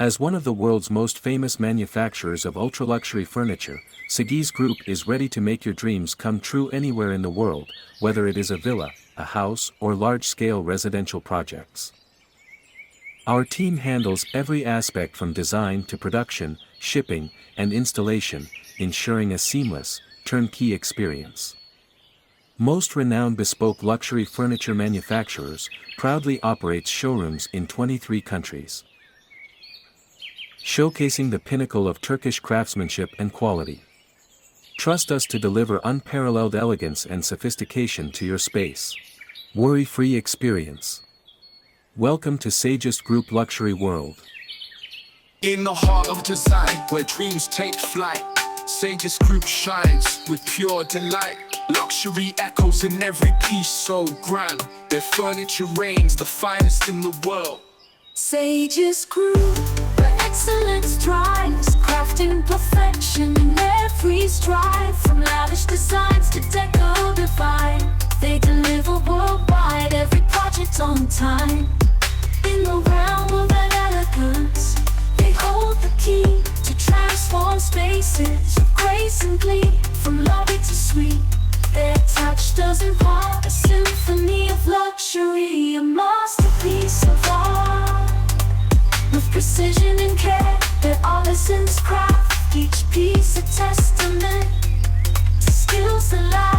As one of the world's most famous manufacturers of ultra-luxury furniture, Sagist Group is ready to make your dreams come true anywhere in the world, whether it is a villa, a house, or large-scale residential projects. Our team handles every aspect from design to production, shipping, and installation, ensuring a seamless, turnkey experience. Most renowned bespoke luxury furniture manufacturers proudly operates showrooms in 23 countries, showcasing the pinnacle of Turkish craftsmanship and quality. Trust us to deliver unparalleled elegance and sophistication to your space. Worry-free experience. Welcome to Sagist Group Luxury World. In the heart of design, where dreams take flight, Sagist Group shines with pure delight. Luxury echoes in every piece so grand. Their furniture reigns the finest in the world. Sagist Group, where excellence thrives, crafting perfection in every stride. From lavish designs to deco divine, they deliver worldwide, every project on time. In the realm of elegance, they hold the key to transform spaces with grace and glee. From lobby to suite, their touch does impart a symphony of luxury, a masterpiece of art. With precision and care, their artisans craft each piece a testament to skills that last.